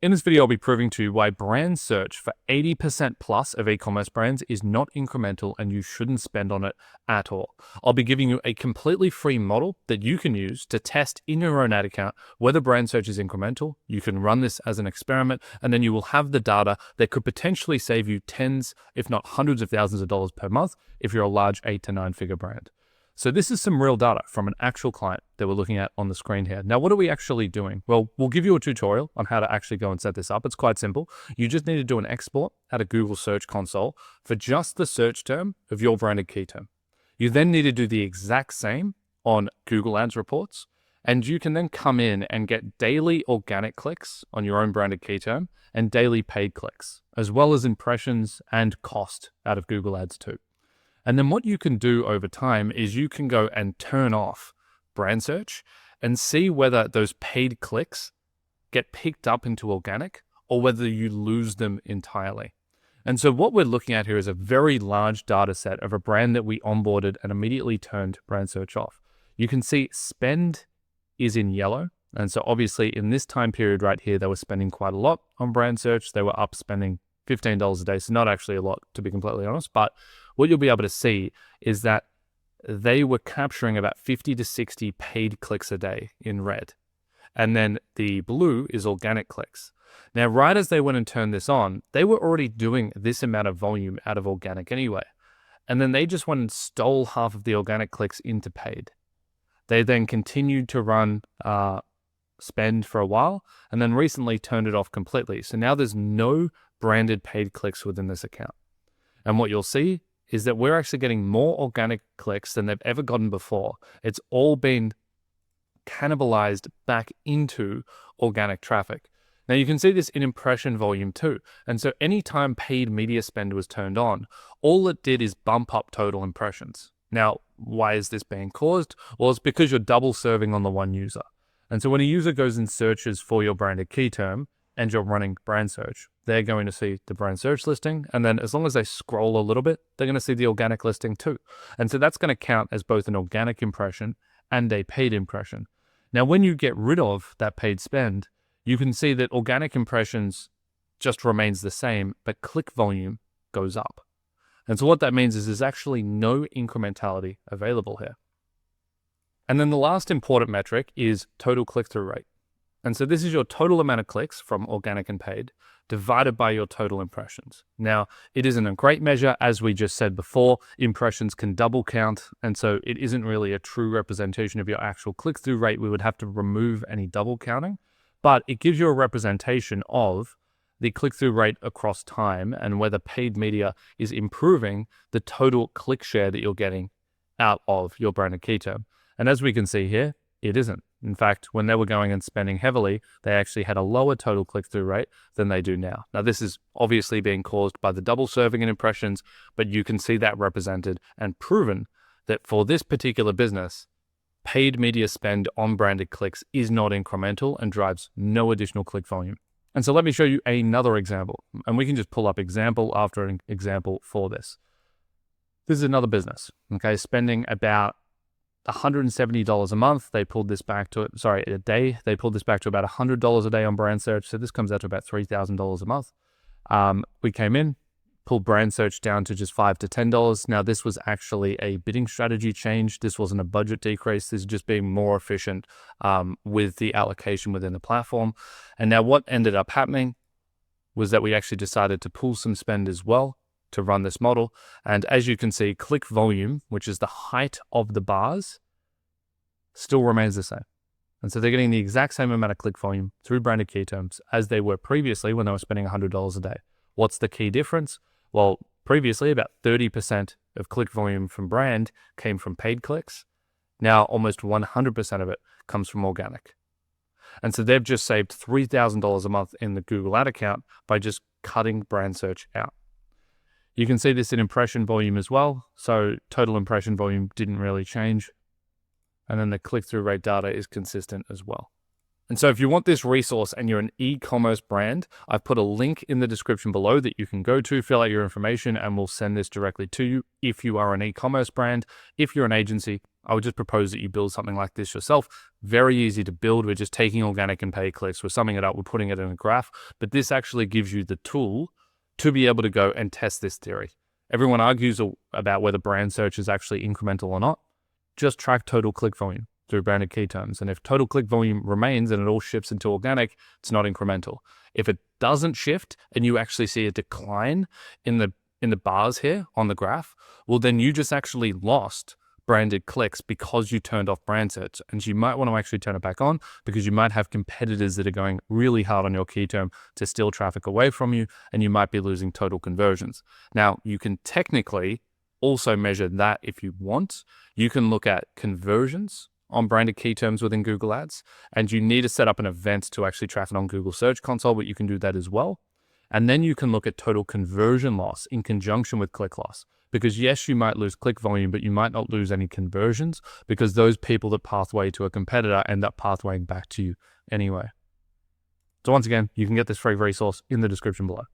In this video, I'll be proving to you why brand search for 80% plus of e-commerce brands is not incremental and you shouldn't spend on it at all. I'll be giving you a completely free model that you can use to test in your own ad account whether brand search is incremental. You can run this as an experiment, and then you will have the data that could potentially save you tens, if not hundreds of thousands of dollars per month if you're a large 8 to 9 figure brand. So this is some real data from an actual client that we're looking at on the screen here. Now, what are we actually doing? Well, we'll give you a tutorial on how to actually go and set this up. It's quite simple. You just need to do an export out of Google Search Console for just the search term of your branded key term. You then need to do the exact same on Google Ads reports, and you can then come in and get daily organic clicks on your own branded key term and daily paid clicks, as well as impressions and cost out of Google Ads too. And then what you can do over time is you can go and turn off brand search and see whether those paid clicks get picked up into organic or whether you lose them entirely. And so what we're looking at here is a very large data set of a brand that we onboarded and immediately turned brand search off. You can see spend is in yellow. And so obviously in this time period right here, they were spending quite a lot on brand search. They were up spending $15 a day. So not actually a lot, to be completely honest, but what you'll be able to see is that they were capturing about 50 to 60 paid clicks a day in red. And then the blue is organic clicks. Now, right as they went and turned this on, they were already doing this amount of volume out of organic anyway. And then they just went and stole half of the organic clicks into paid. They then continued to run spend for a while and then recently turned it off completely. So now there's no branded paid clicks within this account. And what you'll see is that we're actually getting more organic clicks than they've ever gotten before. It's all been cannibalized back into organic traffic. Now you can see this in impression volume too. And so anytime paid media spend was turned on, all it did is bump up total impressions. Now, why is this being caused? Well, it's because you're double serving on the one user. And so when a user goes and searches for your branded key term and you're running brand search, they're going to see the brand search listing. And then as long as they scroll a little bit, they're going to see the organic listing too. And so that's going to count as both an organic impression and a paid impression. Now, when you get rid of that paid spend, you can see that organic impressions just remains the same, but click volume goes up. And so what that means is there's actually no incrementality available here. And then the last important metric is total click-through rate. And so this is your total amount of clicks from organic and paid divided by your total impressions. Now, it isn't a great measure. As we just said before, impressions can double count. And so it isn't really a true representation of your actual click-through rate. We would have to remove any double counting, but it gives you a representation of the click-through rate across time and whether paid media is improving the total click share that you're getting out of your branded key term. And as we can see here, it isn't. In fact, when they were going and spending heavily, they actually had a lower total click-through rate than they do now. Now, this is obviously being caused by the double serving in impressions, but you can see that represented and proven that for this particular business, paid media spend on branded clicks is not incremental and drives no additional click volume. And so let me show you another example, and we can just pull up example after an example for this. This is another business, okay, spending about $170 a month. They pulled this back to a day. They pulled this back to about $100 a day on brand search. So this comes out to about $3,000 a month. We came in, pulled brand search down to just $5 to $10. Now this was actually a bidding strategy change. This wasn't a budget decrease. This is just being more efficient with the allocation within the platform. And now what ended up happening was that we actually decided to pull some spend as well to run this model. And as you can see, click volume, which is the height of the bars, still remains the same. And so they're getting the exact same amount of click volume through branded key terms as they were previously when they were spending $100 a day. What's the key difference? Well, previously about 30% of click volume from brand came from paid clicks. Now almost 100% of it comes from organic. And so they've just saved $3,000 a month in the Google ad account by just cutting brand search out. You can see this in impression volume as well. So total impression volume didn't really change. And then the click-through rate data is consistent as well. And so if you want this resource and you're an e-commerce brand, I've put a link in the description below that you can go to, fill out your information, and we'll send this directly to you if you are an e-commerce brand. If you're an agency, I would just propose that you build something like this yourself. Very easy to build. We're just taking organic and paid clicks. We're summing it up. We're putting it in a graph. But this actually gives you the tool to be able to go and test this theory. Everyone argues about whether brand search is actually incremental or not. Just track total click volume through branded key terms. And if total click volume remains and it all shifts into organic, it's not incremental. If it doesn't shift and you actually see a decline in the bars here on the graph, well, then you just actually lost branded clicks because you turned off brand search. And you might want to actually turn it back on because you might have competitors that are going really hard on your key term to steal traffic away from you, and you might be losing total conversions. Now, you can technically also measure that if you want. You can look at conversions on branded key terms within Google Ads, and you need to set up an event to actually track it on Google Search Console, but you can do that as well. And then you can look at total conversion loss in conjunction with click loss. Because yes, you might lose click volume, but you might not lose any conversions because those people that pathway to a competitor end up pathwaying back to you anyway. So once again, you can get this free resource in the description below.